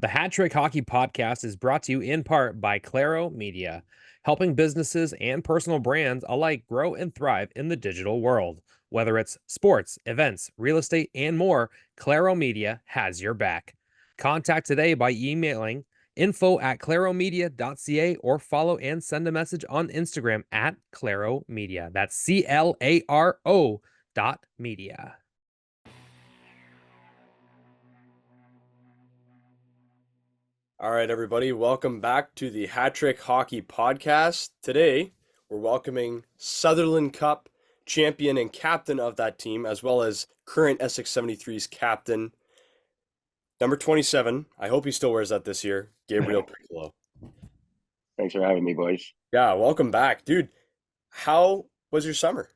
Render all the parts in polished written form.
The Hat Trick Hockey Podcast is brought to you in part by Claro Media, helping businesses and personal brands alike grow and thrive in the digital world. Whether it's sports, events, real estate, and more, Claro Media has your back. Contact today by emailing info@claromedia.ca or follow and send a message on Instagram at Claro Media. That's CLARO.media. All right, everybody, welcome back to the Hat Trick Hockey Podcast. Today, we're welcoming Sutherland Cup champion and captain of that team, as well as current Essex 73's captain, number 27. I hope he still wears that this year, Gabriel Piccolo. Thanks for having me, boys. Yeah, welcome back. Dude, how was your summer?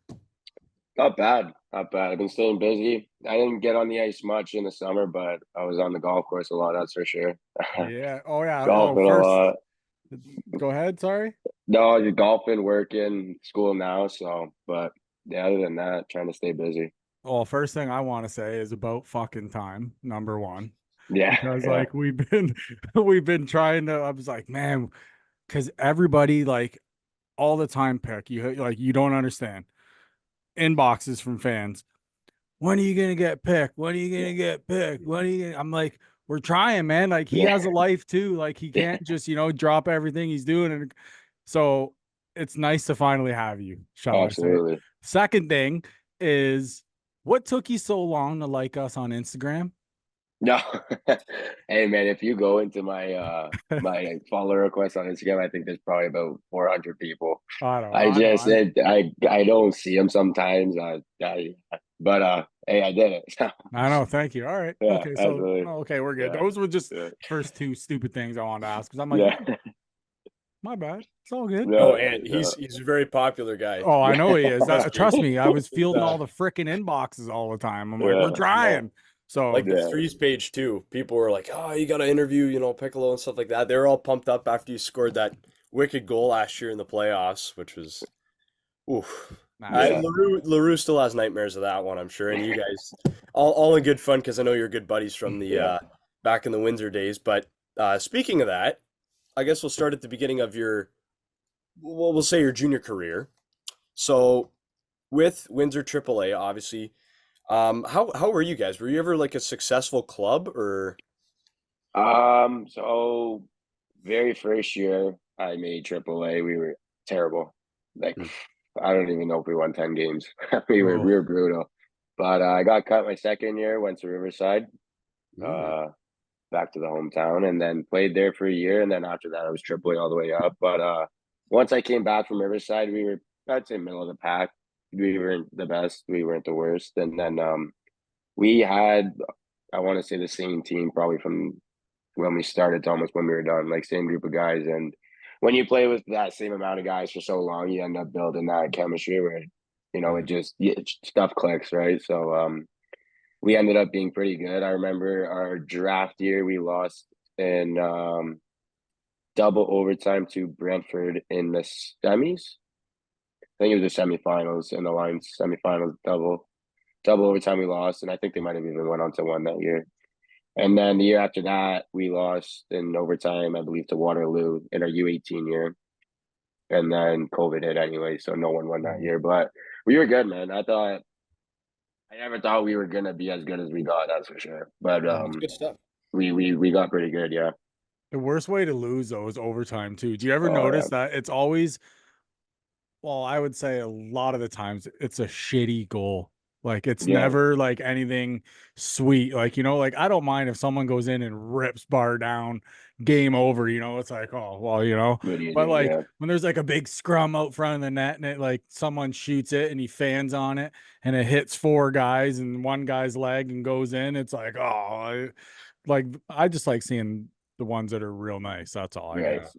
Not bad. Not bad. I've been staying busy. I didn't get on the ice much in the summer, but I was on the golf course a lot, that's for sure. Yeah. Oh, yeah. Golfing a lot. Go ahead. Sorry. No, just golfing, working, school now. So, but yeah, other than that, trying to stay busy. Well, first thing I want to say is about fucking time, number one. Yeah. Because like we've been trying to, I was like, man, because everybody like all the time pick, you don't understand. Inboxes from fans. When are you gonna get picked? When are you gonna get picked? I'm like, we're trying, man. Like he has a life too. Like he can't just, drop everything he's doing. And so it's nice to finally have you. Absolutely. I say. Second thing is, what took you so long to like us on Instagram? No. Hey man, if you go into my my follower requests on Instagram, I think there's probably about 400 people. I don't see them sometimes. But hey, I did it. I know. Thank you. All right. Yeah, okay. So okay, we're good. Yeah. Those were just first two stupid things I wanted to ask because I'm like, my bad. It's all good. No, and he's a very popular guy. Oh, I know he is. Trust me, I was fielding all the freaking inboxes all the time. I'm like, we're trying. So like the threes page too. People were like, "Oh, you got to interview, Piccolo and stuff like that." They were all pumped up after you scored that wicked goal last year in the playoffs, which was, oof. LaRue still has nightmares of that one, I'm sure. And you guys, all in good fun because I know you're good buddies from the back in the Windsor days. But speaking of that, I guess we'll start at the beginning of we'll say your junior career. So with Windsor AAA, obviously. How were you guys? Were you ever like a successful club or? So very first year I made AAA, we were terrible. Like I don't even know if we won 10 games. we were brutal. But I got cut my second year, went to Riverside, back to the hometown, and then played there for a year. And then after that, I was AAA all the way up. But once I came back from Riverside, we were, I'd say, middle of the pack. We weren't the best. We weren't the worst. And then we had, I want to say, the same team probably from when we started to almost when we were done, like same group of guys. And when you play with that same amount of guys for so long, you end up building that chemistry where, stuff clicks, right? So we ended up being pretty good. I remember our draft year, we lost in double overtime to Brentford in the semis. I think it was the semifinals in the Lions semifinals, double overtime we lost, and I think they might have even went on to win that year. And then the year after that, we lost in overtime, I believe, to Waterloo in our U18 year. And then COVID hit anyway, so no one won that year. But we were good, man. I never thought we were gonna be as good as we got, that's for sure. But good stuff. We got pretty good, yeah. The worst way to lose though is overtime too. Do you ever notice that it's always? Well, I would say a lot of the times it's a shitty goal. Like it's never like anything sweet. Like, like I don't mind if someone goes in and rips bar down, game over, it's like, oh, well, but like when there's like a big scrum out front of the net and it like someone shoots it and he fans on it and it hits four guys and one guy's leg and goes in, it's like, oh, I just like seeing the ones that are real nice. That's all I got.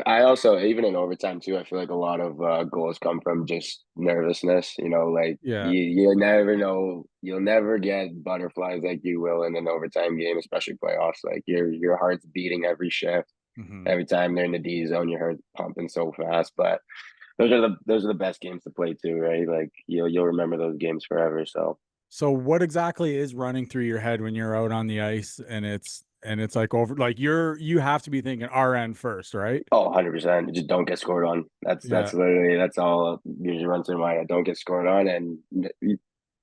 I also, even in overtime too, I feel like a lot of goals come from just nervousness, you never know, you'll never get butterflies like you will in an overtime game, especially playoffs. Like your heart's beating every shift. Every time they're in the D zone, your heart's pumping so fast. But those are the best games to play too, right? Like you'll remember those games forever. So what exactly is running through your head when you're out on the ice and and it's like you have to be thinking RN first, right? Oh, 100%. Just don't get scored on. That's literally, that's all usually runs through my head. Don't get scored on. And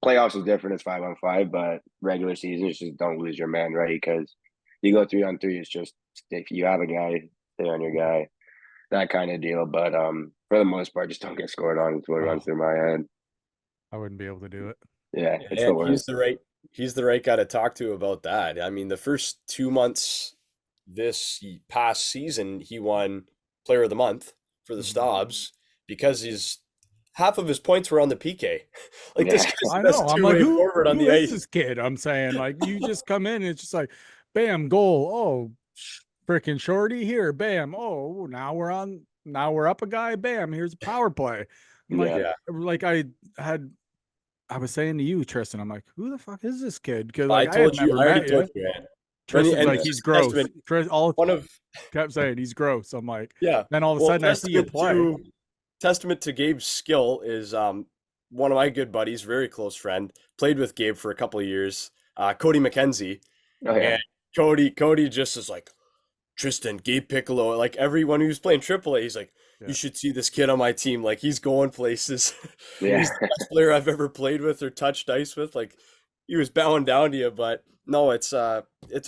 playoffs is different. It's 5-on-5, but regular season is just don't lose your man, right? Because you go 3-on-3, it's just if you have a guy, stay on your guy, that kind of deal. But for the most part, just don't get scored on. It's what runs through my head. I wouldn't be able to do it. Yeah, it's the worst. He's the right guy to talk to about that. I mean, the first 2 months this past season, he won Player of the Month for the Stabs because half of his points were on the PK. Like this guy's I the best know. I'm like, two-way forward on who the is ice. this kid? I'm saying, like, you just come in and it's just like, bam, goal. Oh, freaking shorty here. Bam. Oh, now we're up a guy. Bam, here's a power play. I'm like, I was saying to you, Tristan, I'm like, who the fuck is this kid? Because like I already told you, man. Tristan's like, he's gross. One kept saying he's gross. I'm like, yeah. Then all of a sudden I see you play. Testament to Gabe's skill is one of my good buddies, very close friend, played with Gabe for a couple of years, Cody McKenzie. Oh, yeah. And Cody just is like, Tristan, Gabe Piccolo, like everyone who's playing AAA, he's like, you should see this kid on my team. Like he's going places. Yeah. He's the best player I've ever played with or touched ice with. Like he was bowing down to you, but no, it's a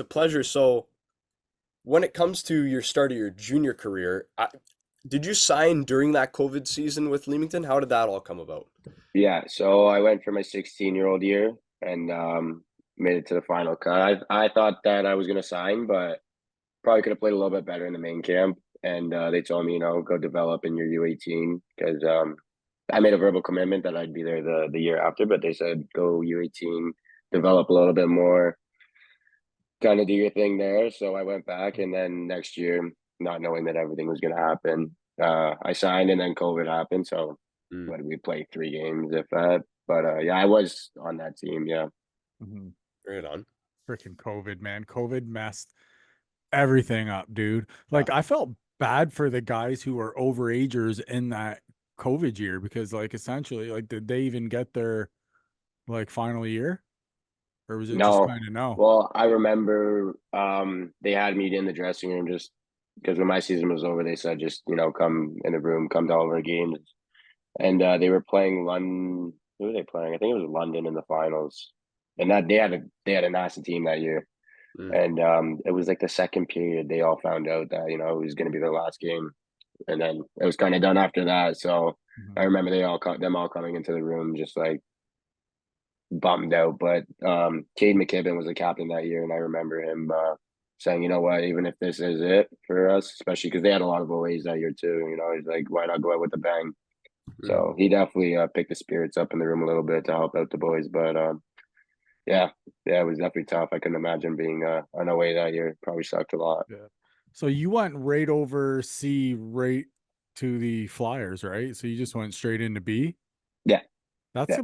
pleasure. So when it comes to your start of your junior career, did you sign during that COVID season with Leamington? How did that all come about? Yeah, so I went for my 16-year-old year and made it to the final cut. I thought that I was going to sign, but probably could have played a little bit better in the main camp. And they told me, go develop in your U18 because I made a verbal commitment that I'd be there the year after, but they said go U18, develop a little bit more, kind of do your thing there. So I went back, and then next year, not knowing that everything was going to happen, I signed, and then COVID happened. So what did we play 3 games, if that? But yeah, I was on that team. Yeah. Right on. Freaking COVID, man. COVID messed everything up, dude. Like I felt bad for the guys who were overagers in that COVID year because like essentially like did they even get their like final year or was it just kind of no? Well, I remember they had me in the dressing room just because when my season was over, they said just come in the room, come to all of our games, and they were playing London. Who were they playing? I think it was London in the finals, and that they had a nasty team that year. And it was like the second period, they all found out that, it was going to be their last game. And then it was kind of done after that. So I remember them all coming into the room just like bummed out. But Cade McKibbin was the captain that year. And I remember him saying, you know what, even if this is it for us, especially because they had a lot of OAs that year too, he's like, why not go out with a bang? So he definitely picked the spirits up in the room a little bit to help out the boys. But yeah, it was definitely tough. I couldn't imagine being on away that year. Probably sucked a lot. Yeah. So you went right over C right to the Flyers, right? So you just went straight into B? Yeah. That's a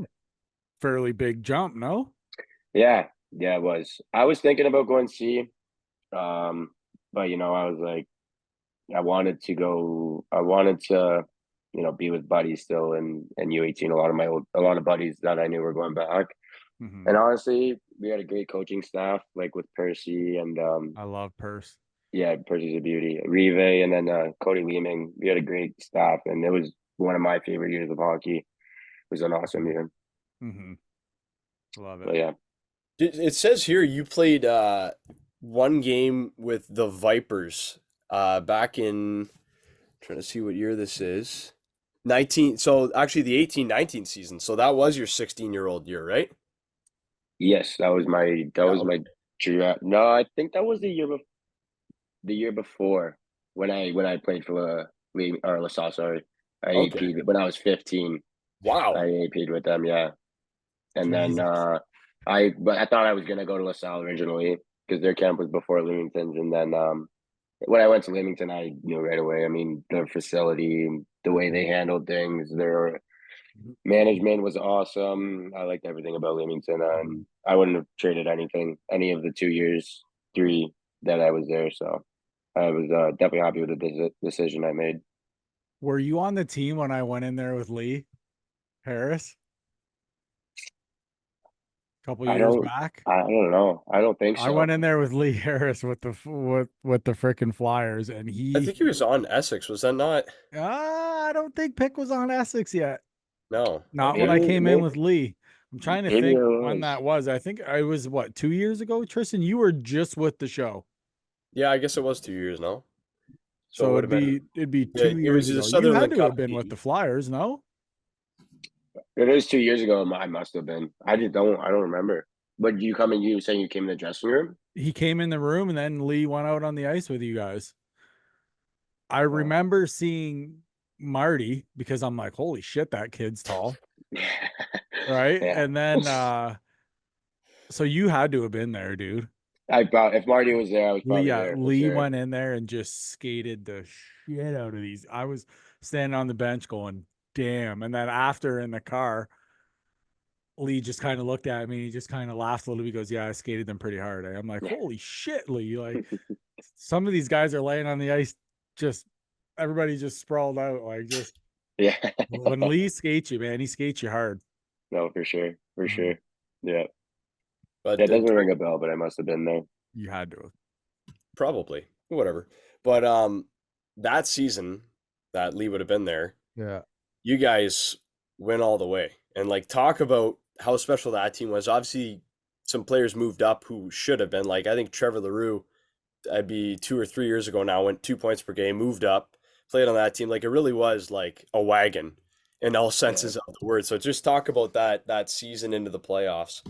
fairly big jump, no? Yeah, it was. I was thinking about going C. But I was like, I wanted to, be with buddies still in U18. A lot of buddies that I knew were going back. And honestly, we had a great coaching staff, like with Percy and I love Perce. Yeah, Percy's a beauty. Rive and then Cody Leeming. We had a great staff, and it was one of my favorite years of hockey. It was an awesome year. Love it. But yeah. It says here you played one game with the Vipers back in, trying to see what year this is. 19. So actually the 18-19 season. So that was your 16-year-old year, right? Yes, that was my draft. No, I think that was the year before when I played for LaSalle. Sorry, I AP'd when I was 15. Wow, I AP'd with them. Yeah, and then but I thought I was gonna go to LaSalle originally because their camp was before Leamington's, and then when I went to Leamington, I knew right away. I mean, their facility, the way they handled things, their management was awesome. I liked everything about Leamington. I wouldn't have traded any of the 3 that I was there. So I was definitely happy with the decision I made. Were you on the team when I went in there with Lee Harris? a couple years back? I don't know. I don't think so. I went in there with Lee Harris with the freaking Flyers, and I think he was on Essex. Was that not? I don't think Pick was on Essex yet. No, Not when I came in with Lee. I'm trying to think when that was. I think I was, what, 2 years ago? Tristan, you were just with the show. Yeah, I guess it was 2 years now. So it'd be 2 years ago. You had to have been with the Flyers, no? It is 2 years ago. I must have been. I don't remember. But you saying you came in the dressing room? He came in the room, and then Lee went out on the ice with you guys. I remember seeing Marty, because I'm like, holy shit, that kid's tall. Right? Yeah. And then so you had to have been there, dude. If Marty was there, I was probably there. Lee went in there and just skated the shit out of these. I was standing on the bench going, damn. And then after in the car, Lee just kind of looked at me. He just kind of laughed a little bit. He goes, yeah, I skated them pretty hard. I'm like, holy shit, Lee. Like, some of these guys are laying on the ice, just everybody just sprawled out. Like, just, yeah. When Lee skates you, man, he skates you hard. No, for sure. For sure. Yeah. But it doesn't ring a bell, but I must have been there. You had to have. Probably. Whatever. But that season that Lee would have been there, yeah, you guys went all the way. And like, talk about how special that team was. Obviously, some players moved up who should have been. Like, I think Trevor LaRue, I'd be 2 or 3 years ago now, went 2 points per game, moved up, played on that team. Like, it really was like a wagon in all senses of the word. So just talk about that season into the playoffs.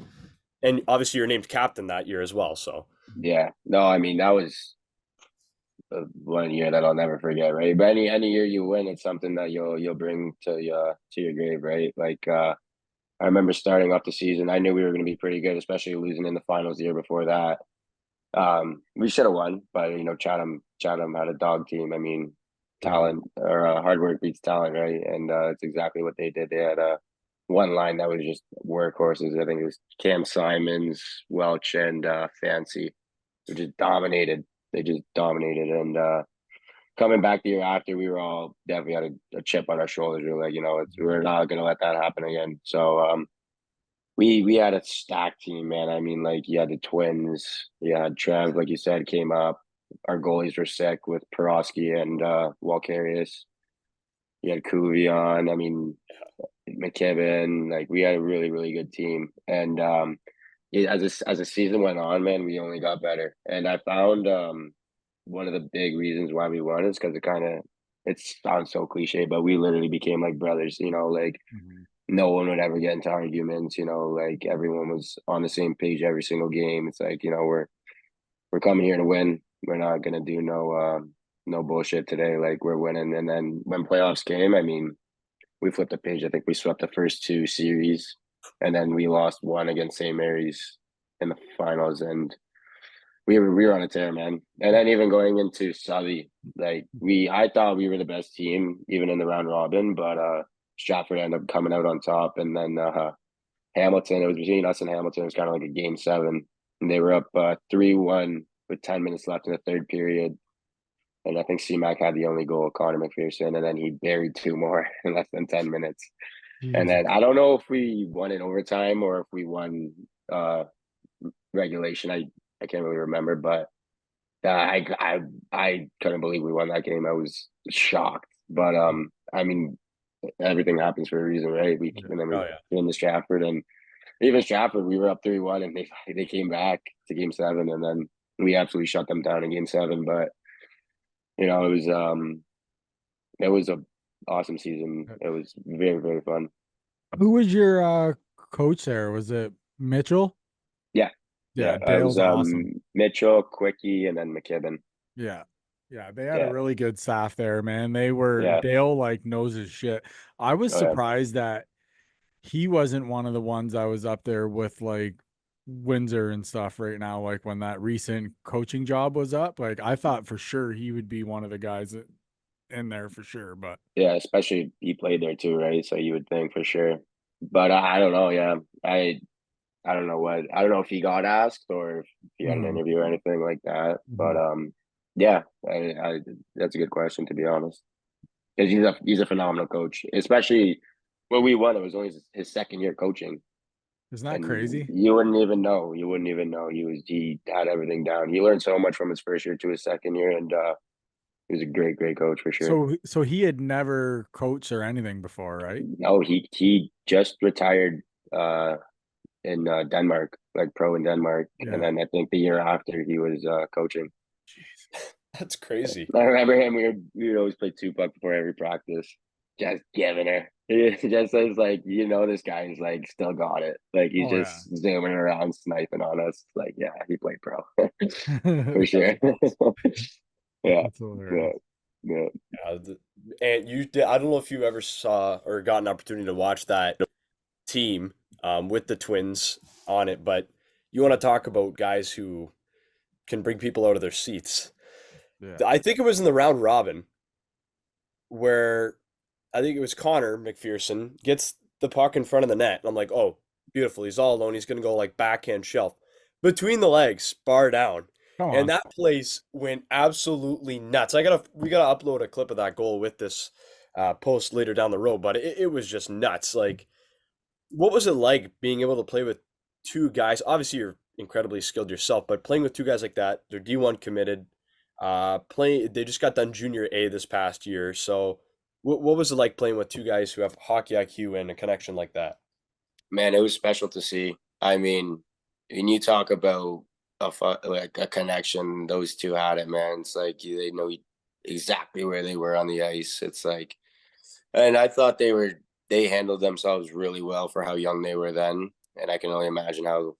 And obviously you're named captain that year as well. So yeah, no, I mean, that was one year that I'll never forget, right? But any year you win, it's something that you'll bring to your grave, right? Like I remember starting off the season, I knew we were going to be pretty good, especially losing in the finals the year before that. We should have won, but Chatham had a dog team. I mean, talent or hard work beats talent, right? And it's exactly what they did. They had one line that was just workhorses. I think it was Cam Simons, Welch, and Fancy, who just dominated. They just dominated. And coming back the year after, we were all definitely had a chip on our shoulders. We were like, we're not going to let that happen again. So we had a stacked team, man. I mean, like, you had the twins. You had Trev, like you said, came up. Our goalies were sick with Piroski and Walkarius. You had Kuvion. I mean, McKibben. Like, we had a really, really good team. And as the season went on, man, we only got better. And I found one of the big reasons why we won is because it sounds so cliche, but we literally became like brothers. Like no one would ever get into arguments. Like everyone was on the same page every single game. It's like, we're coming here to win. We're not gonna do no bullshit today. Like, we're winning. And then when playoffs came, I mean, we flipped the page. I think we swept the first 2 series, and then we lost one against St. Mary's in the finals, and we were on a tear, man. And then even going into Sully, like, I thought we were the best team even in the round robin, but Stratford ended up coming out on top, and then Hamilton. It was between us and Hamilton. It was kind of like a game 7, and they were up 3-1 with 10 minutes left in the third period. And I think C-Mac had the only goal, Connor McPherson, and then he buried 2 more in less than 10 minutes. Jesus. And then I don't know if we won in overtime or if we won regulation. I can't really remember, but I couldn't believe we won that game. I was shocked. But I mean, everything happens for a reason, right? We came to Stratford, and even Stratford, we were up 3-1, and they came back to game 7, and then we absolutely shut them down in game 7. But it was a awesome season. It was very, very fun. Who was your coach there? Was it Mitchell? Yeah. Dale's awesome. Mitchell, Quickie, and then McKibben. Yeah, they had a really good staff there, man. They were Dale like knows his shit. I was surprised that he wasn't one of the ones I was up there with, like Windsor and stuff right now. Like, when that recent coaching job was up, like, I thought for sure he would be one of the guys in there for sure. But yeah, especially he played there too, right? So you would think for sure. But I don't know. Yeah, I don't know I don't know if he got asked or if he had an interview or anything like that. But yeah, I that's a good question, to be honest, because he's a phenomenal coach. Especially when we won, it was only his second year coaching. Isn't that And crazy? you wouldn't even know. He had everything down. He learned so much from his first year to his second year, and he was a great, great coach for sure. So he had never coached or anything before, right? No, he just retired in Denmark, like pro in Denmark, and then I think the year after he was coaching. Jeez. That's crazy. I remember him. We would always play 2-puck before every practice, just giving her. It just says like, this guy is like still got it. Like he's Oh yeah. just zooming around, sniping on us. Like, yeah, he played pro for That's sure. Yeah, yeah, hilarious. yeah. And you did, I don't know if you ever saw or got an opportunity to watch that team with the Twins on it, but you want to talk about guys who can bring people out of their seats. Yeah. I think it was in the round robin where I think it was Connor McPherson gets the puck in front of the net. And I'm like, oh, beautiful. He's all alone. He's going to go like backhand shelf. Between the legs, bar down. Come And on. that place went absolutely nuts. We gotta upload a clip of that goal with this post later down the road, but it was just nuts. Like, what was it like being able to play with two guys? Obviously, you're incredibly skilled yourself, but playing with two guys like that, they're D1 committed. They just got done Junior A this past year. So, what was it like playing with two guys who have hockey IQ and a connection like that? Man, it was special to see. I mean, when you talk about like a connection, those two had it, man. It's like they know exactly where they were on the ice. It's like, and I thought they handled themselves really well for how young they were then, and I can only imagine how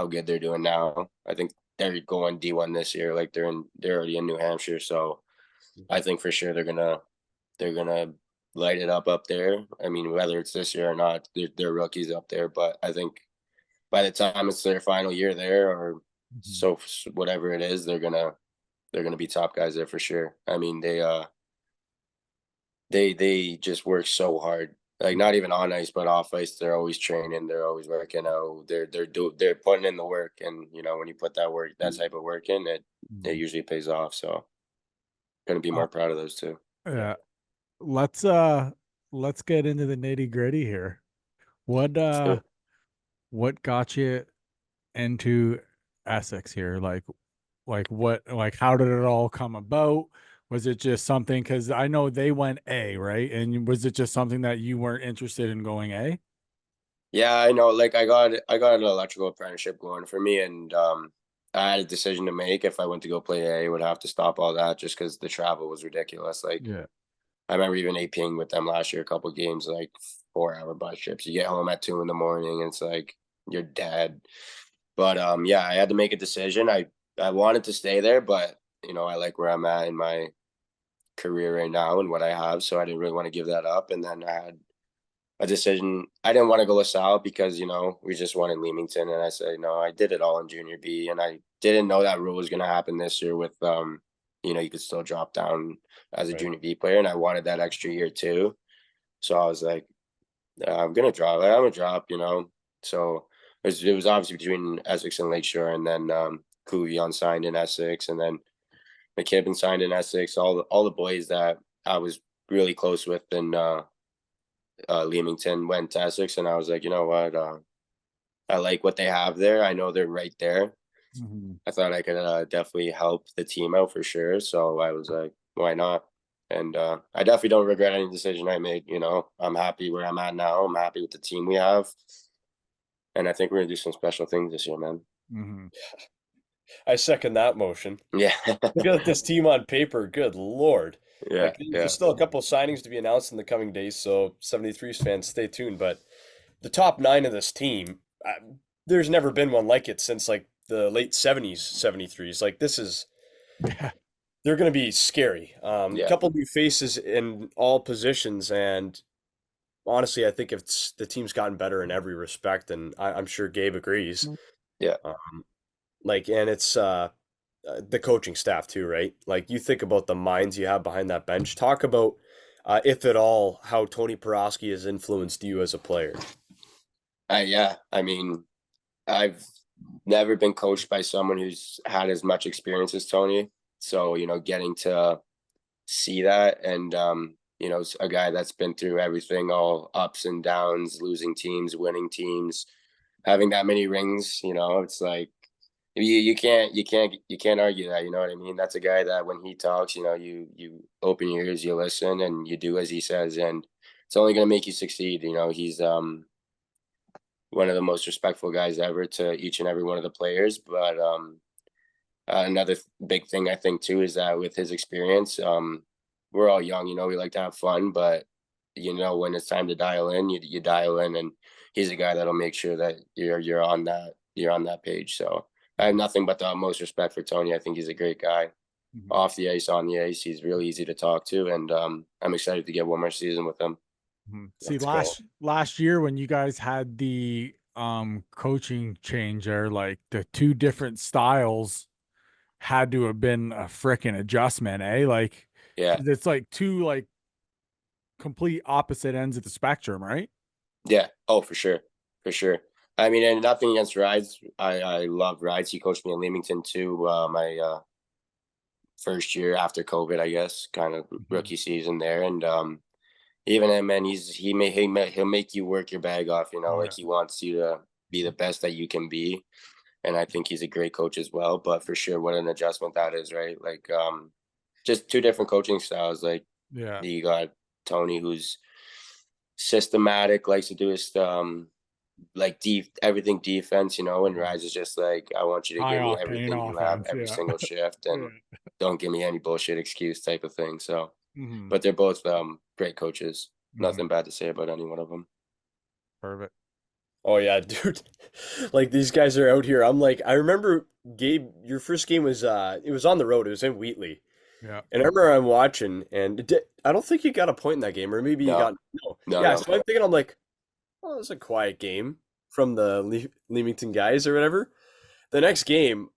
good they're doing now. I think they're going D1 this year. Like they're already in New Hampshire, so I think for sure they're gonna light it up there. I mean, whether it's this year or not, they're rookies up there. But I think by the time it's their final year there, or so whatever it is, they're gonna be top guys there for sure. I mean, they just work so hard. Like not even on ice, but off ice, they're always training. They're always working out. They're putting in the work, and when you put that type of work in, it usually pays off. So, gonna be more proud of those two. Yeah. Let's get into the nitty-gritty here. What got you into Essex here? Like how did it all come about? Was it just something, because I know they went A, right? And was it just something that you weren't interested in going A? Yeah, I know. Like I got an electrical apprenticeship going for me, and I had a decision to make. If I went to go play A, I would have to stop all that just because the travel was ridiculous. Like Yeah. I remember even APing with them last year, a couple of games, like 4-hour bus trips. You get home at 2 a.m, and it's like you're dead. But yeah, I had to make a decision. I wanted to stay there, but I like where I'm at in my career right now and what I have, so I didn't really want to give that up. And then I had a decision. I didn't want to go LaSalle because we just won in Leamington, and I said I did it all in Junior B, and I didn't know that rule was going to happen this year with you could still drop down as a Right. Junior B player, and I wanted that extra year too. So I was like, I'm gonna drop. I'm gonna drop. So it was obviously between Essex and Lakeshore, and then Couillon signed in Essex, and then McKibben signed in Essex. All the boys that I was really close with in Leamington went to Essex, and I was like, you know what? I like what they have there. I know they're right there. I thought I could definitely help the team out for sure. So I was like, why not? And I definitely don't regret any decision I made. I'm happy where I'm at now. I'm happy with the team we have. And I think we're going to do some special things this year, man. I second that motion. Yeah. Look at this team on paper. Good Lord. Yeah. Like, there's still a couple of signings to be announced in the coming days, so 73s fans, stay tuned. But the top 9 of this team, there's never been one like it since like the late 70s, 73s. Like this is, they're going to be scary. A couple new faces in all positions, and honestly, I think the team's gotten better in every respect, and I'm sure Gabe agrees. Yeah. And it's the coaching staff too, right? Like you think about the minds you have behind that bench. Talk about, if at all, how Tony Piroski has influenced you as a player. Yeah. I mean, I've never been coached by someone who's had as much experience as Tony. So, getting to see that, and, a guy that's been through everything, all ups and downs, losing teams, winning teams, having that many rings, it's like you can't argue that, you know what I mean? That's a guy that when he talks, you open your ears, you listen, and you do as he says, and it's only going to make you succeed. He's one of the most respectful guys ever to each and every one of the players. But another big thing I think too is that with his experience, we're all young. We like to have fun, but when it's time to dial in, you dial in, and he's a guy that'll make sure that you're on that page. So I have nothing but the utmost respect for Tony. I think he's a great guy. Off the ice, on the ice, he's really easy to talk to, and I'm excited to get one more season with him. See, last year when you guys had the coaching change there, like the two different styles had to have been a freaking adjustment, eh? Like, Yeah, it's like two like complete opposite ends of the spectrum, right? yeah. Oh, for sure, for sure. I mean, and nothing against Rides. I love Rides. He coached me in Leamington too. My first year after COVID, I guess, kind of rookie season there, and even him, man, he'll make you work your bag off. Like he wants you to be the best that you can be, and I think he's a great coach as well. But for sure, what an adjustment that is, right? Like, just two different coaching styles. Like, you got Tony, who's systematic, likes to do his like everything defense, and Rise is just like, I want you to give me everything you have every single shift, and don't give me any bullshit excuse type of thing. So, but they're both great coaches. Nothing bad to say about any one of them. Perfect. Oh yeah, dude. Like these guys are out here. I'm like, I remember Gabe, your first game was it was on the road. It was in Wheatley. Yeah. And I remember I'm watching, and I don't think you got a point in that game, or maybe you got no. Yeah, so I'm thinking, I'm like, oh, it's a quiet game from the Leamington guys or whatever. The next game,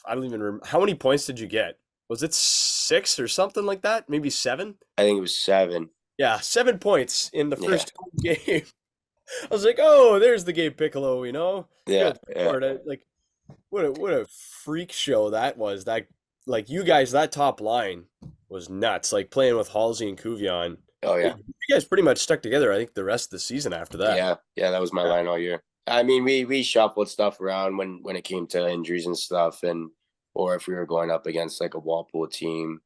I don't even remember. How many points did you get? Was it 6 or something like that? Maybe 7? I think it was 7. Yeah, 7 points in the first game. I was like, oh, there's the Gabe Piccolo, Yeah, Good. Like, what a freak show that was. That, like, you guys, that top line was nuts. Like playing with Halsey and Cuvion. Oh yeah, you guys pretty much stuck together. I think the rest of the season after that. Yeah, that was my line all year. I mean, we shuffled stuff around when it came to injuries and stuff, or if we were going up against like a Walpole team,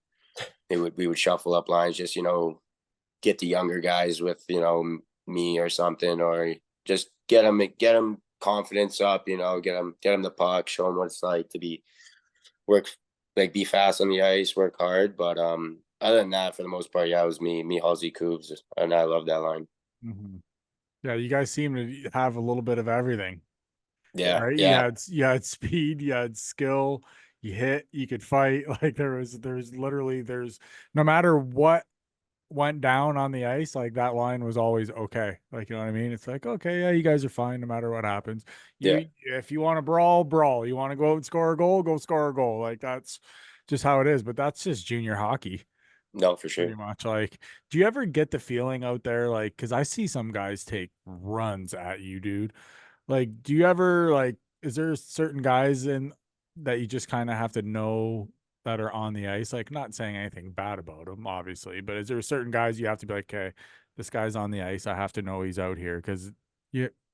we would shuffle up lines, just get the younger guys with me or something, or just get them confidence up, get them the puck, show them what it's like to be fast on the ice, work hard. But other than that, for the most part, it was me, Halsey, Coobs, and I love that line. Yeah, you guys seem to have a little bit of everything. Yeah, right? yeah. You had speed, you had skill, you hit, you could fight. Like there's literally no matter what went down on the ice, like that line was always okay. Like, you know what I mean? It's like, okay, yeah, you guys are fine no matter what happens. If you want to brawl. You want to go out and score a goal, go score a goal. Like that's just how it is. But that's just junior hockey. No, for sure. Pretty much. Like, do you ever get the feeling out there, like, because I see some guys take runs at you, dude. Like, do you ever like? Is there certain guys in that you just kind of have to know that are on the ice? Like, not saying anything bad about them, obviously, but is there certain guys you have to be like, okay, this guy's on the ice. I have to know he's out here because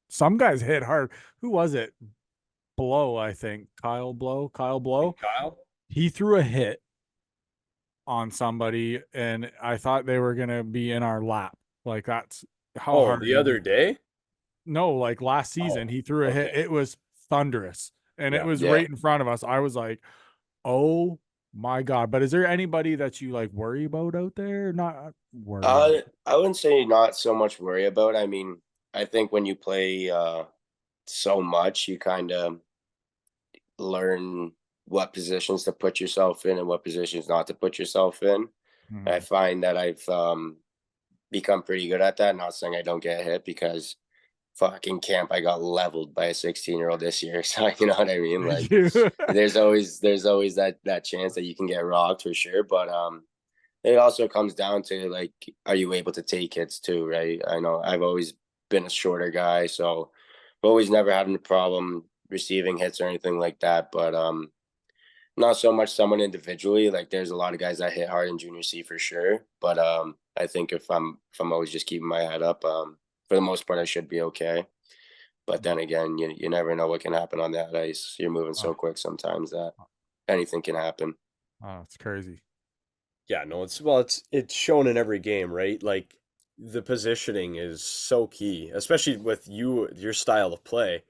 some guys hit hard. Who was it? Blow, I think. Kyle Blow. He threw a hit on somebody, and I thought they were gonna be in our lap. Like that's how hard. The other day? No, like last season, he threw a hit. It was thunderous, and it was right in front of us. I was like, "Oh my god!" But is there anybody that you like worry about out there? Not worry. I wouldn't say not so much worry about. I mean, I think when you play so much, you kind of learn what positions to put yourself in and what positions not to put yourself in. I find that I've become pretty good at that. Not saying I don't get hit, because fucking camp I got leveled by a 16-year-old this year. So you know what I mean? Like there's always that chance that you can get rocked for sure. But it also comes down to like, are you able to take hits too, right? I know I've always been a shorter guy, so I've always never had a problem receiving hits or anything like that. But not so much someone individually. Like there's a lot of guys that hit hard in junior C for sure. But I think if I'm always just keeping my head up, for the most part, I should be okay. But then again, you never know what can happen on that ice. You're moving so quick sometimes that anything can happen. Oh, it's crazy. Yeah, no, it's shown in every game, right? Like the positioning is so key, especially with your style of play.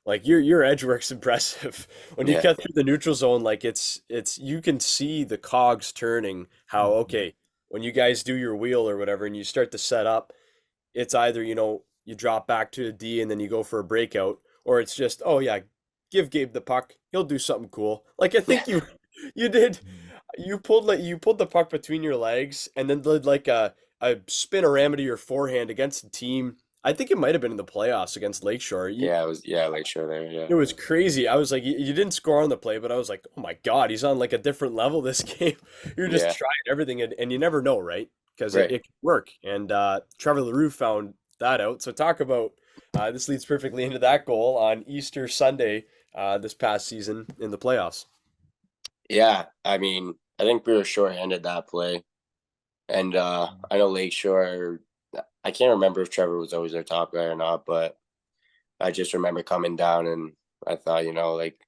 Like your edge work's impressive. When you Yeah, cut through the neutral zone, like it's you can see the cogs turning, how okay, when you guys do your wheel or whatever and you start to set up, it's either, you drop back to a D and then you go for a breakout, or it's just, oh yeah, give Gabe the puck. He'll do something cool. Like I think you did you pulled the puck between your legs and then did like a spinorama to your forehand against a team. I think it might have been in the playoffs against Lakeshore. yeah, it was Lakeshore there. Yeah, It was crazy. I was like, you didn't score on the play, but I was like, oh my God, he's on like a different level this game. You're just yeah, trying everything, and you never know, right? Because it, right. it can work. And Trevor LaRue found that out. So talk about this leads perfectly into that goal on Easter Sunday this past season in the playoffs. Yeah, I mean, I think we were shorthanded that play, and I know Lakeshore. I can't remember if Trevor was always their top guy or not, but I just remember coming down and I thought, like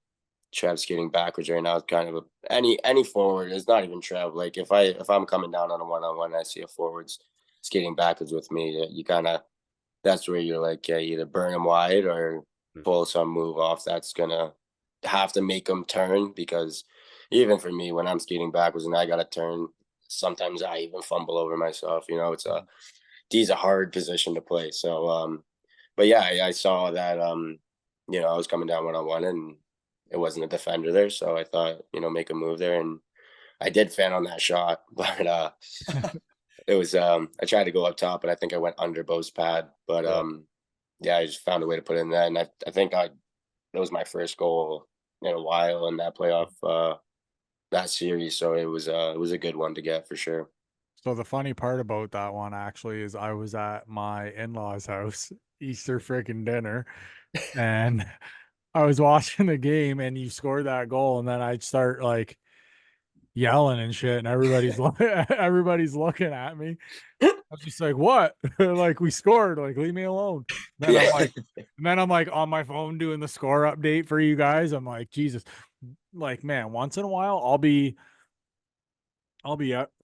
Trev skating backwards right now is kind of any forward. It's not even Trev. Like if I'm coming down on a 1-on-1, I see a forwards skating backwards with me. You kind of that's where you're like, yeah, either burn him wide or pull some move off that's gonna have to make him turn. Because even for me, when I'm skating backwards and I gotta turn, sometimes I even fumble over myself. It's D's a hard position to play. So but yeah, I saw that I was coming down 1-on-1 and it wasn't a defender there, so I thought, make a move there, and I did fan on that shot, but it was I tried to go up top, and I think I went under Bo's pad, but Yeah. yeah, I just found a way to put it in there, and I think it was my first goal in a while in that playoff that series, so it was a good one to get for sure. So the funny part about that one actually is I was at my in-laws' house, Easter freaking dinner, and I was watching the game and you scored that goal and then I'd start like yelling and shit and everybody's looking at me. I was just like, "What?" Like we scored, like leave me alone. Then I'm Yeah, like and then I'm like on my phone doing the score update for you guys. I'm like, "Jesus." Like, man, once in a while I'll be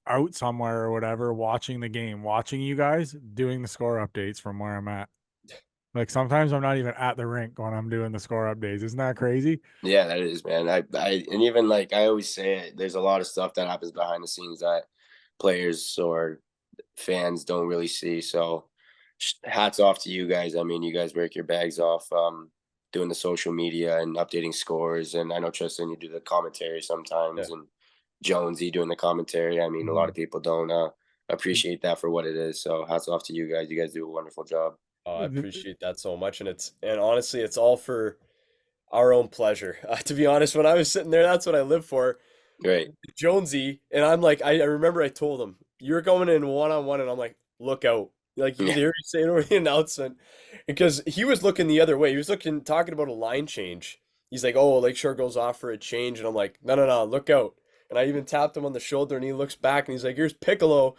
out somewhere or whatever watching the game, watching you guys doing the score updates from where I'm at. Like sometimes I'm not even at the rink when I'm doing the score updates. Isn't that crazy? yeah, that is, man. And even like I always say it, there's a lot of stuff that happens behind the scenes that players or fans don't really see. So hats off to you guys. I mean, you guys work your bags off doing the social media and updating scores. And I know Tristan, you do the commentary Yeah. sometimes, and Jonesy doing the commentary. I mean, a lot of people don't appreciate that for what it is. So hats off to you guys. You guys do a wonderful job. Oh, I appreciate that so much, and honestly, it's all for our own pleasure. To be honest, when I was sitting there, that's what I live for. Great. Jonesy, and I'm like, I remember I told him, you're going in 1-on-1, and I'm like, look out. Like, you could Yeah. hear me saying over the announcement, because he was looking the other way. He was talking about a line change. He's like, oh, Lakeshore goes off for a change. And I'm like, no, no, no, look out. And I even tapped him on the shoulder, and he looks back, and he's like, here's Piccolo.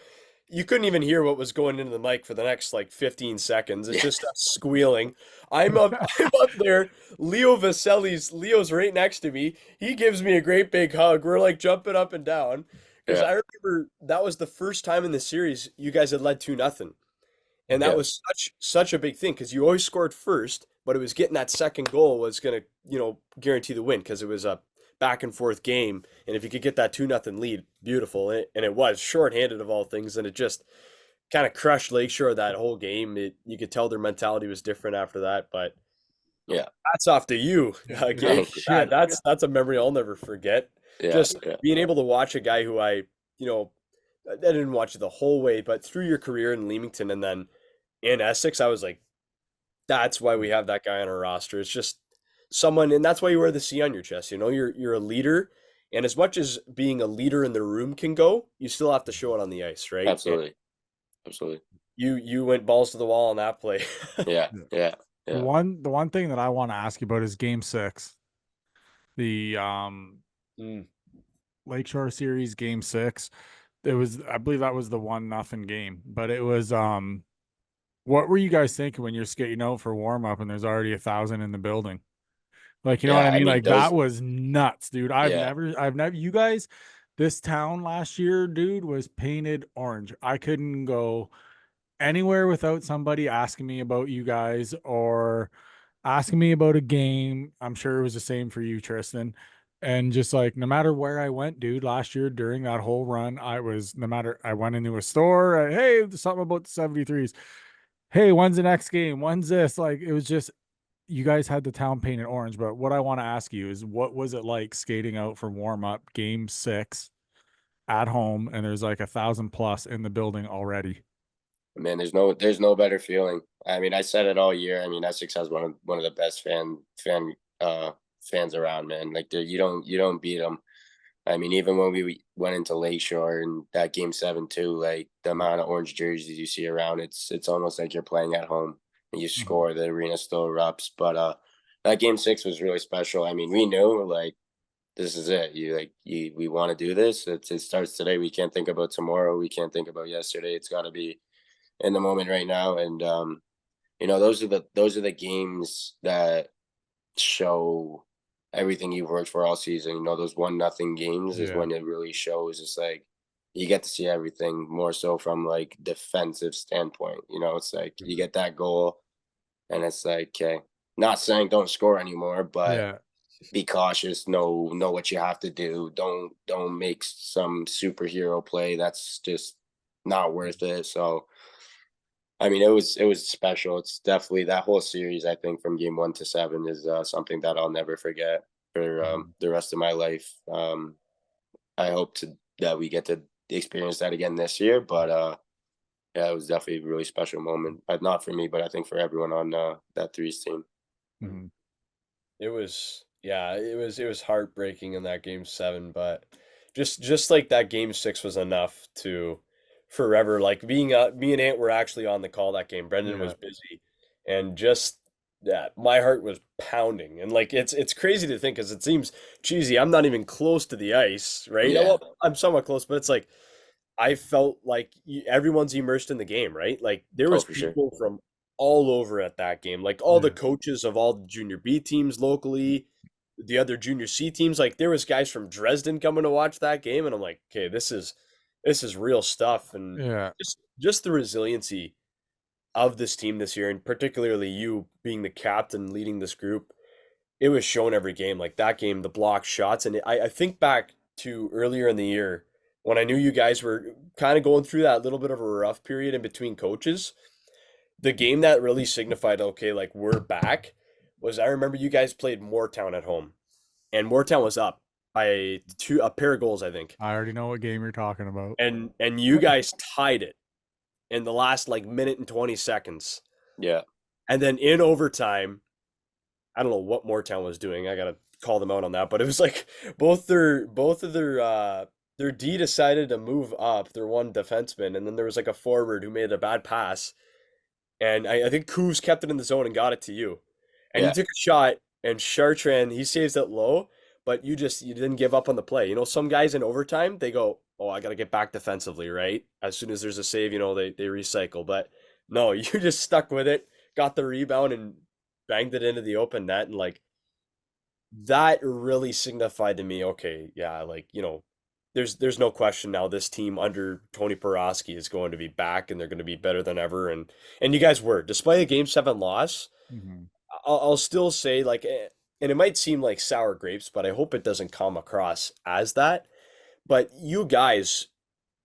You couldn't even hear what was going into the mic for the next like 15 seconds. It's Yeah. just us squealing. I'm up there. Leo's right next to me. He gives me a great big hug. We're like jumping up and down because Yeah. I remember that was the first time in the series you guys had led 2-0. And that Yeah. was such a big thing because you always scored first, but it was getting that second goal was gonna, guarantee the win because it was a back and forth game. And if you could get that 2-0 lead, beautiful. And it was shorthanded of all things, and it just kind of crushed Lakeshore that whole game. You could tell their mentality was different after that. But Yeah. hats off to you, Gabe. Thank you. Yeah, that's a memory I'll never forget. Yeah. Just Yeah. being able to watch a guy who I didn't watch it the whole way, but through your career in Leamington and then in Essex, I was like, that's why we have that guy on our roster. It's just someone, and that's why you wear the C on your chest. You're a leader, and as much as being a leader in the room can go, you still have to show it on the ice, right? And Absolutely. Absolutely. you went balls to the wall on that play. Yeah. Yeah. The Yeah. one thing that I want to ask you about is game 6. The Mm. Lakeshore series game 6. I believe that was the 1-0 game, but it was What were you guys thinking when you're skating out for warm up and there's already 1,000 in the building? Like, you know what Yeah, I I mean? mean Like those. that was nuts, dude. Yeah, I've never, you guys, this town last year, dude, was painted orange. I couldn't go anywhere without somebody asking me about you guys or asking me about a game. I'm sure it was the same for you, Tristan. And just like no matter where I went, dude, last year during that whole run, no matter I went into a store, hey, there's something about the 73s. Hey, when's the next game? When's this? Like it was just you guys had the town painted orange. But what I want to ask you is what was it like skating out for warm up game 6 at home and there's like 1,000 plus in the building already? man, there's no better feeling. I mean, I said it all year. I mean, Essex has one of the best fans around, man. Like you don't beat them. I mean, even when we went into Lakeshore and that game 7 too, like the amount of orange jerseys you see around, it's almost like you're playing at home and you Mhm. score, the arena still erupts. But that game 6 was really special. I mean, we knew like this is it. We want to do this. It starts today. We can't think about tomorrow. We can't think about yesterday. It's got to be in the moment right now. And those are the games that show everything you've worked for all season. Those 1-0 games is Yeah. when it really shows. It's like you get to see everything more so from like defensive standpoint. It's like you Mhm. get that goal and it's like, okay, not saying don't score anymore, but Yeah. be cautious, know what you have to do. Don't make some superhero play that's just not worth it. So I mean, it was special. It's definitely that whole series. I think from game 1 to 7 is something that I'll never forget for Mhm. the rest of my life. I hope that we get to experience that again this year. But yeah, it was definitely a really special moment. Not for me, but I think for everyone on that threes team. Mhm. It was, yeah, it was heartbreaking in that game 7, but just like that game 6 was enough to forever. Like me and Ant were actually on the call that game. Brendan was Yeah. busy, and just that my heart was pounding. And like it's crazy to think because it seems cheesy. I'm not even close to the ice, right? Yeah. Well, I'm somewhat close, but it's like I felt like everyone's immersed in the game, right? Like there Oh, was for sure. people from all over at that game, like all the Yeah. coaches of all the junior B teams locally, the other junior C teams. Like there was guys from Dresden coming to watch that game, and I'm like, okay, this is real stuff, and Yeah. just the resiliency of this team this year, and particularly you being the captain leading this group. It was shown every game. Like that game, the block shots, and I think back to earlier in the year when I knew you guys were kind of going through that little bit of a rough period in between coaches. The game that really signified, okay, like we're back, was I remember you guys played Moortown at home, and Moortown was up by a pair of goals, I think, I already know what game you're talking about. and you guys tied it in the last like minute and 20 seconds, Yeah. and then in overtime, I don't know what Moortown was doing. I gotta call them out on that, but it was like both of their D decided to move up, their one defenseman, and then there was like a forward who made a bad pass, and I think Coos kept it in the zone and got it to you, and you Yeah. took a shot, and Chartrand he saves it low, but you didn't give up on the play. Some guys in overtime they go, oh, I gotta get back defensively, right? As soon as there's a save, they recycle, but no, you just stuck with it, got the rebound, and banged it into the open net, and like that really signified to me, okay, yeah, like, there's no question now this team under Tony Piroski is going to be back and they're going to be better than ever. And you guys were, despite a game 7 loss, Mhm. I'll still say like, and it might seem like sour grapes, but I hope it doesn't come across as that. But you guys,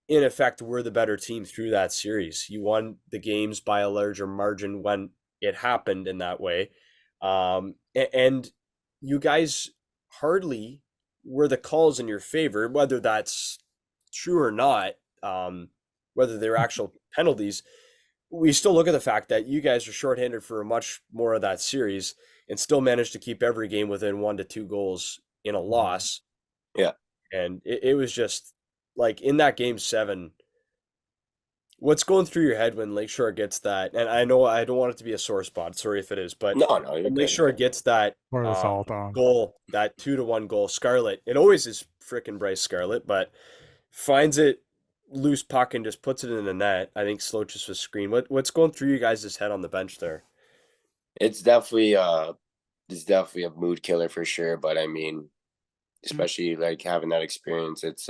in effect, were the better team through that series. You won the games by a larger margin when it happened in that way. And you guys hardly were the calls in your favor, whether that's true or not, whether they're actual penalties. We still look at the fact that you guys are shorthanded for much more of that series and still managed to keep every game within 1 to 2 goals in a Mhm. loss. Yeah. And it was just like in that game 7, what's going through your head when Lakeshore gets that? And I know I don't want it to be a sore spot. Sorry if it is, but No, no, you're when good. Lakeshore gets that Pour the salt on. goal, that 2-1 goal, Scarlett, it always is freaking Bryce Scarlett, but finds it loose puck and just puts it in the net. I think Slochus was screened. What's going through you guys' head on the bench there? It's definitely a mood killer for sure. But I mean, especially like having that experience, it's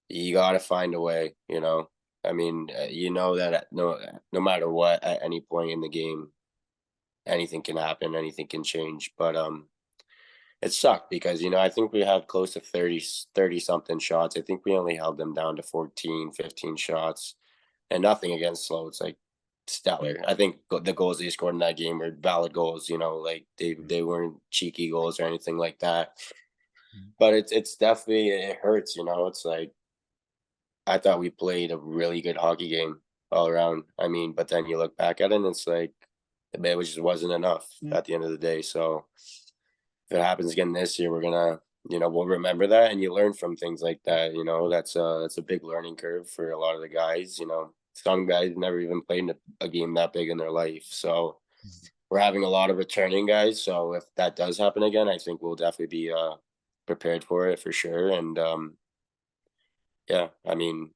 you got to find a way, you know. I mean, you know that no matter what, at any point in the game, anything can happen, anything can change. But it sucked because, you know, I think we had close to 30 something shots. I think we only held them down to 14, 15 shots, and nothing against Slow. It's like stellar. I think the goals they scored in that game were valid goals, you know, like they weren't cheeky goals or anything like that. But it's definitely, it hurts, you know. It's like I thought we played a really good hockey game all around. I mean, but then you look back at it and it's like it just wasn't enough at the end of the day. So if it happens again this year, we're gonna, you know, we'll remember that, and you learn from things like that. You know, that's a big learning curve for a lot of the guys. You know, some guys never even played in a game that big in their life. So we're having a lot of returning guys. So if that does happen again, I think we'll definitely be prepared for it for sure. And yeah, I mean,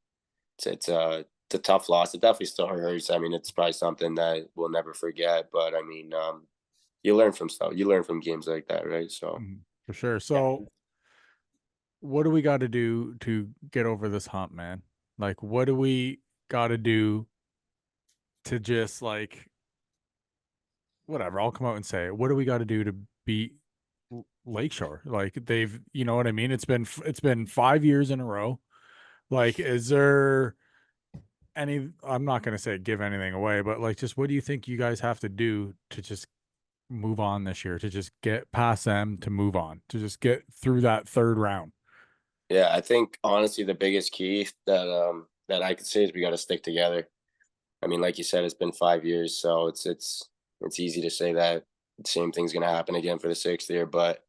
it's a tough loss. It definitely still hurts. I mean, it's probably something that we'll never forget. But I mean, you learn from stuff. You learn from games like that, right? So for sure. So, what do we got to do to get over this hump, man? Like, what do we got to do to just like, whatever? I'll come out and say it. What do we got to do to beat Lakeshore? Like, they've, you know what I mean? It's been 5 years in a row. Like, is there any? I'm not gonna say give anything away, but like, just what do you think you guys have to do to just move on this year, to just get past them, to move on, to just get through that third round? yeah, I think honestly the biggest key that I could say is we got to stick together. I mean, like you said, it's been 5 years, so it's easy to say that the same thing's gonna happen again for the sixth year. But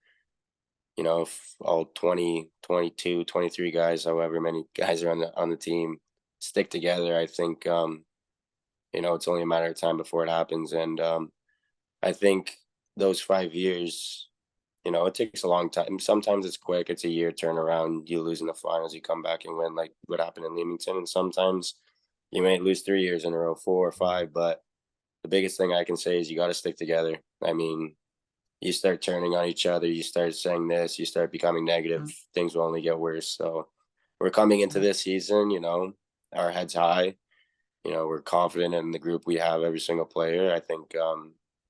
you know, if all 20, 22, 23 guys, however many guys are on the team, stick together, I think you know, it's only a matter of time before it happens. And I think those 5 years, you know, it takes a long time. Sometimes it's quick. It's a year turnaround. You lose in the finals, you come back and win, like what happened in Leamington. And sometimes you may lose 3 years in a row, 4 or 5. But the biggest thing I can say is you got to stick together. I mean, you start turning on each other, you start saying this, you start becoming negative, things will only get worse. So we're coming into this season, you know, our heads high. You know, we're confident in the group we have, every single player. I think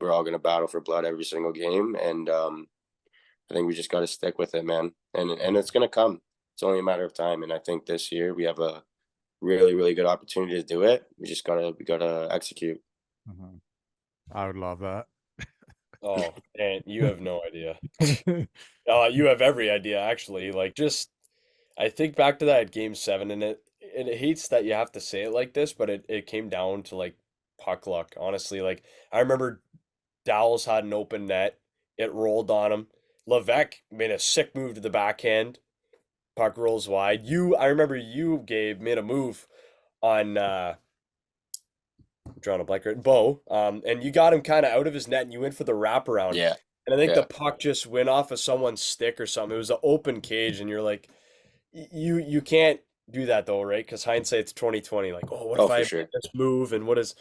we're all going to battle for blood every single game. And I think we just got to stick with it, man. And it's going to come. It's only a matter of time. And I think this year we have a really, really good opportunity to do it. We gotta execute. I would love that. Oh, and you have no idea. You have every idea, actually. Like, just I think back to that game 7, and it hates that you have to say it like this, but it came down to like puck luck. Honestly, like I remember Dowles had an open net, it rolled on him. Levesque made a sick move to the backhand. Puck rolls wide. I remember you, Gabe, made a move on I'm drawing a blank right, Bo. And you got him kind of out of his net and you went for the wraparound. Yeah. And I think Yeah. the puck just went off of someone's stick or something. It was an open cage, and you're like, you can't do that though, right? Because hindsight's 2020. Like, oh, what if I sure. make this move and what is?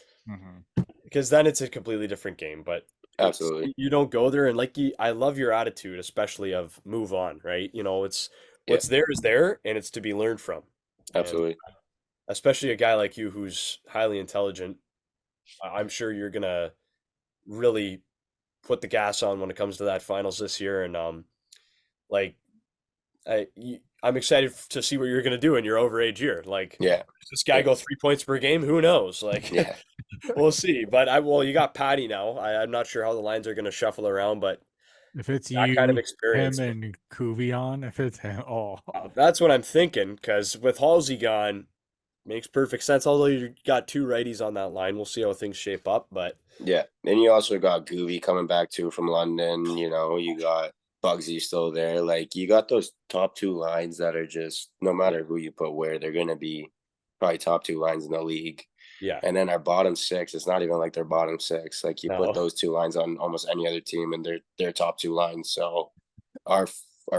Because then it's a completely different game. But Absolutely, you don't go there. And like, I love your attitude, especially of move on, right? You know, it's what's there is there, and it's to be learned from. Absolutely. And especially a guy like you who's highly intelligent. I'm sure you're gonna really put the gas on when it comes to that finals this year. And like I'm excited to see what you're gonna do in your overage year. Like, yeah, does this guy go 3 points per game? Who knows? Like, yeah, we'll see. But you got Patty now. I'm not sure how the lines are gonna shuffle around, but if it's that you, kind of experience, him, and Kuvion, if it's him, that's what I'm thinking. Because with Halsey gone, makes perfect sense. Although you got 2 righties on that line, we'll see how things shape up. But yeah. Then you also got Goovy coming back too from London. You know, you got Bugsy still there. Like, you got those top 2 lines that are just, no matter who you put where, they're gonna be probably top 2 lines in the league. yeah. And then our bottom 6, it's not even like their bottom 6. Like, you put No. those 2 lines on almost any other team, and they're top 2 lines. So our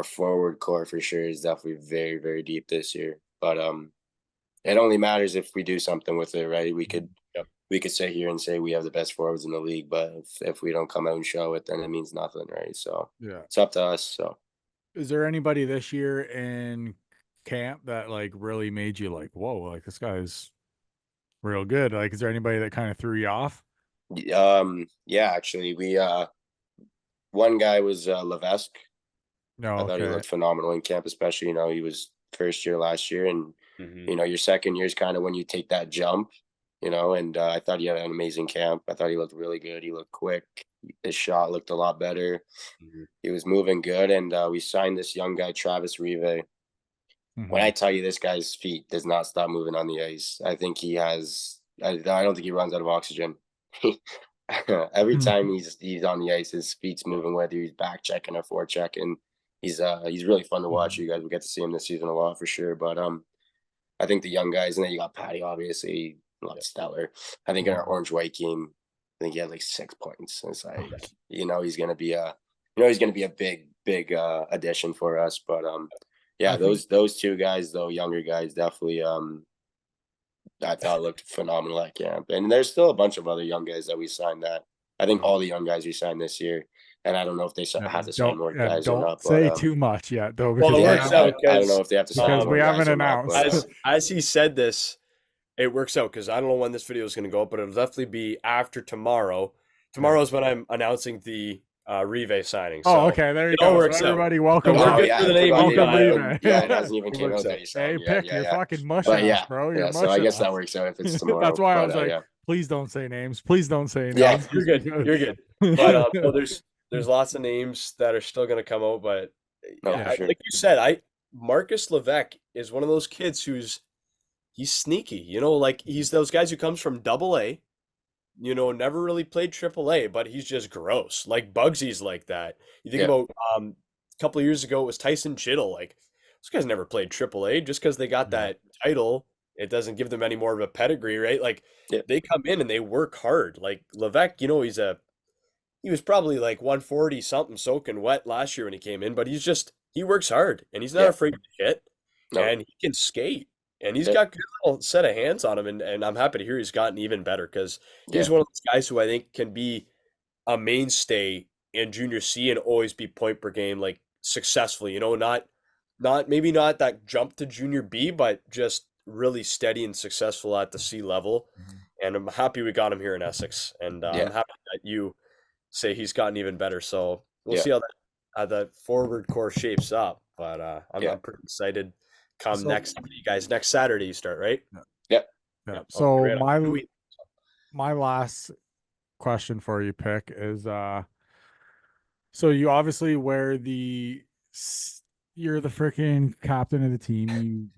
forward core for sure is definitely very, very deep this year. But it only matters if we do something with it, right? We could sit here and say we have the best forwards in the league, but if we don't come out and show it, then it means nothing, right? So it's up to us. So is there anybody this year in camp that like really made you like, whoa, like this guy's real good? Like, is there anybody that kind of threw you off? yeah, actually, we one guy was Levesque. No, I thought he looked phenomenal in camp, especially, he was first year last year, and your second year is kind of when you take that jump, and I thought he had an amazing camp. I thought he looked really good. He looked quick. His shot looked a lot better. He was moving good, and we signed this young guy, Travis Rive. When I tell you this guy's feet does not stop moving on the ice, I think he has. I don't think he runs out of oxygen. Every time he's on the ice, his feet's moving, whether he's back checking or forechecking. Checking. He's really fun to watch. You guys will get to see him this season a lot for sure. But I think the young guys, and then you got Patty, obviously, stellar. I think in our orange white game, I think he had like 6 points. It's like he's gonna be a big addition for us. But those two guys, though, younger guys, definitely I thought looked phenomenal at camp. And there's still a bunch of other young guys that we signed that I think all the young guys we signed this year. And I don't know if they have to sign more guys or not. Don't say too much yet, though. Well, it works out I don't know if they have to sign because more we guys haven't or not, announced. As he said this, it works out because I don't know when this video is going to go up, but it'll definitely be after tomorrow. Tomorrow is when I'm announcing the Rive signing. So okay, there you go. So everybody, welcome. It hasn't even came out that he signed. Hey, Pick, you're fucking mush, bro. You're so I guess that works out if it's tomorrow. That's why I was like, please don't say names. Please don't say names. Yeah, you're good. You're good. But there's lots of names that are still going to come out. But like you said, Marcus Levesque is one of those kids he's sneaky. Like he's those guys who comes from AA. Never really played AAA, but he's just gross. Like Bugsy's like that. You think about a couple of years ago, it was Tyson Chittle. Like those guys never played AAA. Just because they got that title, it doesn't give them any more of a pedigree, right? Like they come in and they work hard. Like Levesque, he was probably like 140 something soaking wet last year when he came in, but he works hard and he's not afraid to hit and he can skate. And he's got a good little set of hands on him, and I'm happy to hear he's gotten even better because he's one of those guys who I think can be a mainstay in junior C and always be point per game, like successfully. Not maybe not that jump to junior B, but just really steady and successful at the C level. And I'm happy we got him here in Essex, and I'm happy that you say he's gotten even better. So we'll see how the forward core shapes up. But I'm pretty excited. Next Saturday you start, right? Yeah. So my last question for you, Pick, is so you obviously you're the freaking captain of the team.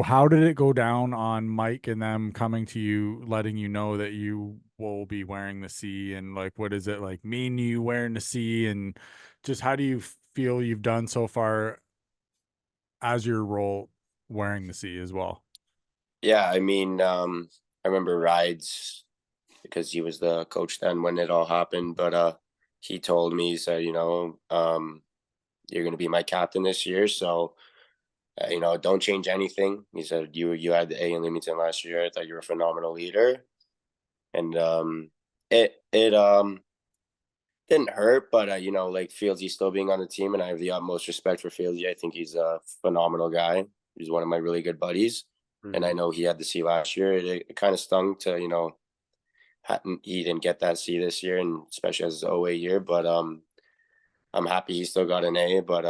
How did it go down on Mike and them coming to you, letting you know that you will be wearing the C, and like what is it like mean you wearing the C, and just how do you feel you've done so far as your role wearing the C as well? Yeah, I mean, I remember Rides because he was the coach then when it all happened. But he told me, he said, you're going to be my captain this year. So, don't change anything. He said, you had the A in Leamington last year. I thought you were a phenomenal leader. And it didn't hurt, but like Fieldsy still being on the team, and I have the utmost respect for Fieldsy. I think he's a phenomenal guy. He's one of my really good buddies, and I know he had the C last year. It kind of stung to he didn't get that C this year, and especially as his OA year. But I'm happy he still got an A. But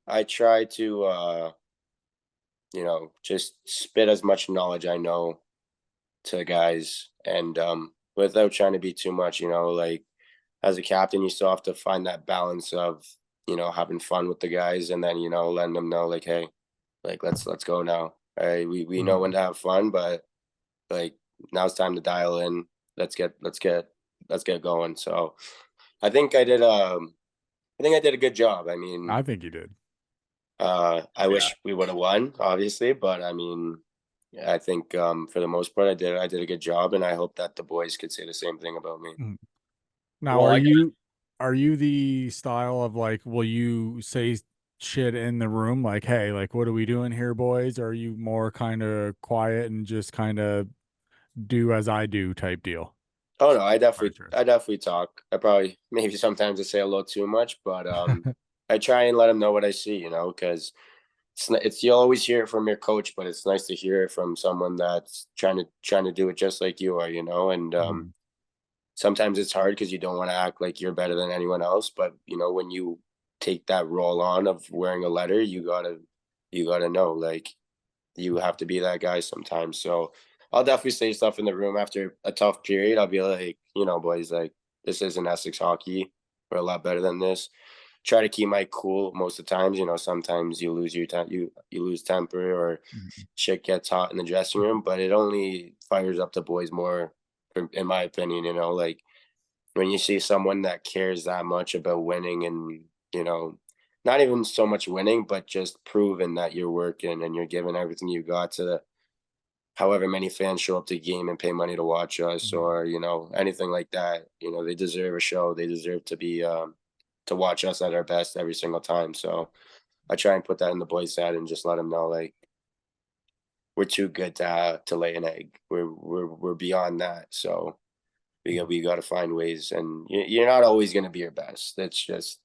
I try to just spit as much knowledge I know to guys, and without trying to be too much, like as a captain, you still have to find that balance of, having fun with the guys, and then, letting them know like, hey, like, let's go now. All right. We know when to have fun, but like, now it's time to dial in. Let's get going. So I think I did a good job. I mean, I think you did. I wish we would have won, obviously, but I mean, I think for the most part, I did a good job, and I hope that the boys could say the same thing about me. Now, are you the style of like, will you say shit in the room? Like, hey, like, what are we doing here, boys? Or are you more kind of quiet and just kind of do as I do type deal? Oh no, I definitely talk. I probably maybe sometimes I say a little too much, but I try and let them know what I see, because it's you'll always hear it from your coach, but it's nice to hear it from someone that's trying to do it just like you are, and Mhm. sometimes it's hard because you don't want to act like you're better than anyone else, but when you take that role on of wearing a letter, you gotta know, like, you have to be that guy sometimes. So I'll definitely say stuff in the room after a tough period. I'll be like, boys, like, this isn't Essex hockey. We're a lot better than this. Try to keep my cool most of the times. Sometimes you lose you lose temper, or Mhm. shit gets hot in the dressing room, but it only fires up the boys more, in my opinion. Like, when you see someone that cares that much about winning, and not even so much winning, but just proving that you're working and you're giving everything you got to however many fans show up to the game and pay money to watch us, Mhm. or anything like that. They deserve a show. They deserve to watch us at our best every single time. So I try and put that in the boys' head and just let them know, like, we're too good to lay an egg. We're beyond that. So we got to find ways, and you're not always going to be your best. That's just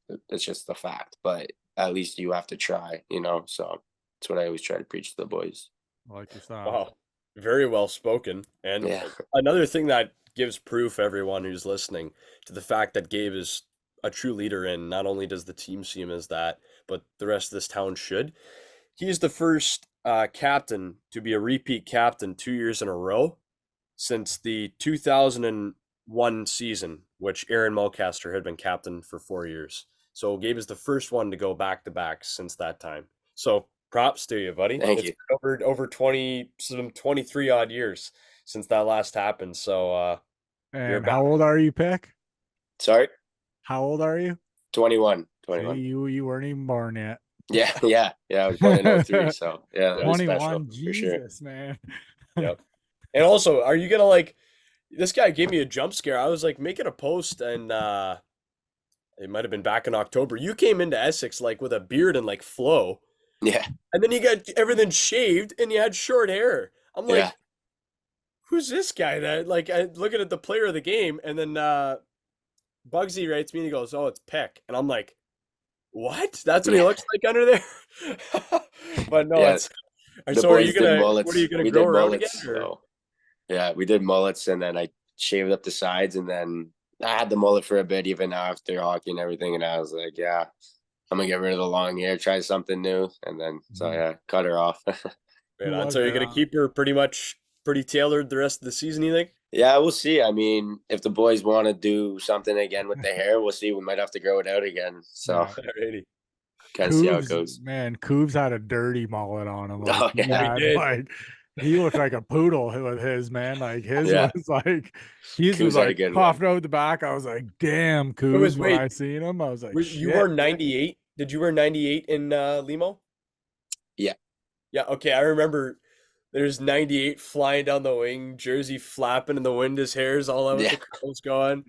the fact. But at least you have to try. So that's what I always try to preach to the boys. I like your style. Wow, very well spoken. And Yeah. another thing that gives proof, everyone who's listening, to the fact that Gabe is a true leader, and not only does the team see him as that, but the rest of this town should. He's the first captain to be a repeat captain 2 years in a row since the 2001 season, which Aaron Mulcaster had been captain for 4 years. So Gabe is the first one to go back to back since that time. So props to you, buddy. Thank It's you. been over 23 odd years since that last happened. So you're And back. how old are you, Pick? Sorry. How old are you? 21. See, 21. you weren't even born yet. Yeah, yeah, yeah. I was born in '03, so yeah, that Yep. was special 21, for sure. Jesus, man. Yep. And also, are you gonna like this guy gave me a jump scare. I was like making a post, and it might have been back in October. You came into Essex like with a beard and like flow. Yeah, And then you got everything shaved and you had short hair. I'm yeah, like, who's this guy? That like I looking at the player of the game, and then Bugsy writes me and he goes, "Oh, it's Peck," and I'm like, "What? That's what he yeah, looks like under there." But no, yeah. it's. The So are you boys did gonna? What are mullets. you gonna We grow did around again? mullets. Or So yeah, we did mullets, and then I shaved up the sides, and then I had the mullet for a bit, even after hockey and everything. And I was like, yeah, I'm gonna get rid of the long hair, try something new, and then so Mhm. yeah, cut her off. Who man, was so you're it? gonna keep her pretty tailored the rest of the season? You think? Yeah, we'll see. I mean, if the boys want to do something again with the hair, we'll see. We might have to grow it out again. So Yeah. Alrighty. kind of see how it Cooves, goes. man, Cooves had a dirty mullet on him. Like Oh he yeah, We had did. like he looked like a poodle with his, man. Like his yeah. was like his was Coos had a like good one. puffed out the back. I was like, damn, It was Cooves. When wait. I seen him, I was like, You wore shit. 98? Did you wear 98 in Limo? Yeah, Yeah. Okay, I remember. There's 98 flying down the wing, jersey flapping in the wind, his hair's all out with yeah, the curls going.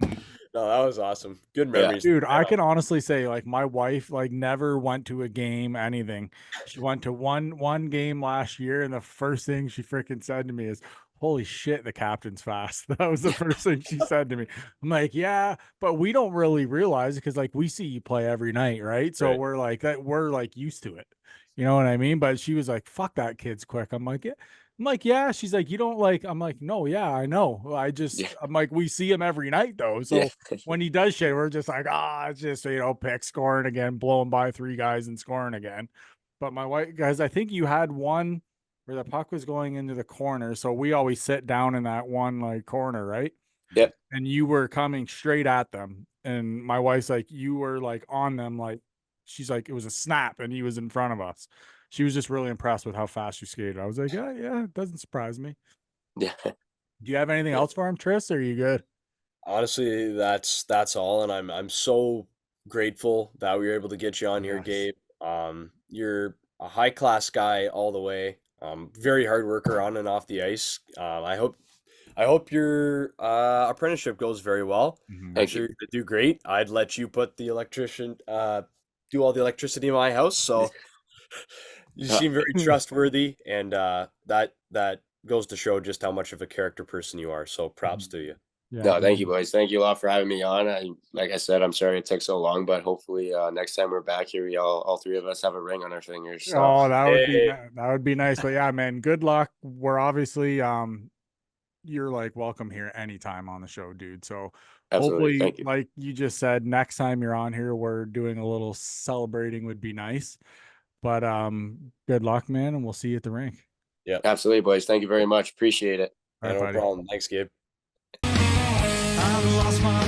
No, that was awesome. Good yeah, memories. Dude, I Yeah. can honestly say like my wife like never went to a game, anything. She went to one game last year, and the first thing she freaking said to me is, "Holy shit, the captain's fast." That was the first thing she said to me. I'm like, "Yeah, but we don't really realize it because like we see you play every night, right? So Right. we're like that, we're like used to it. You know what I mean?" But she was like, "Fuck that kid's quick." I'm like, "Yeah." I'm like, yeah. She's like, you don't like. I'm like, no, yeah, I know. yeah, I'm like, we see him every night though. yeah, So when he does shit, we're just like, it's just, pick scoring again, blowing by three guys and scoring again. But my wife, guys, I think you had one where the puck was going into the corner. So we always sit down in that one like corner, right? yep, And you were coming straight at them. And my wife's like, you were like on them, like, she's like, it was a snap and he was in front of us. She was just really impressed with how fast you skated. I was like, yeah, yeah, it doesn't surprise me. yeah, Do you have anything yeah. else for him, Tris? Or are you good? Honestly, that's all, and I'm so grateful that we were able to get you on here, Yes. Gabe. You're a high class guy all the way. Very hard worker on and off the ice. I hope your apprenticeship goes very well. Mhm. I'm Thank you. sure you're gonna do great. I'd let you put the electrician do all the electricity in my house. So you seem very trustworthy, and that goes to show just how much of a character person you are. So props to you. Yeah, no, thank you, boys. Thank you a lot for having me on. Like I said, I'm sorry it took so long, but hopefully next time we're back here, we all three of us have a ring on our fingers. So. Oh, that would be nice. But yeah, man, good luck. We're obviously you're like welcome here anytime on the show, dude. So absolutely. Hopefully, like you just said, next time you're on here, we're doing a little celebrating would be nice. But good luck, man, and we'll see you at the rink. Yeah, absolutely, boys. Thank you very much. Appreciate it. No problem. Thanks, Gabe. I've lost my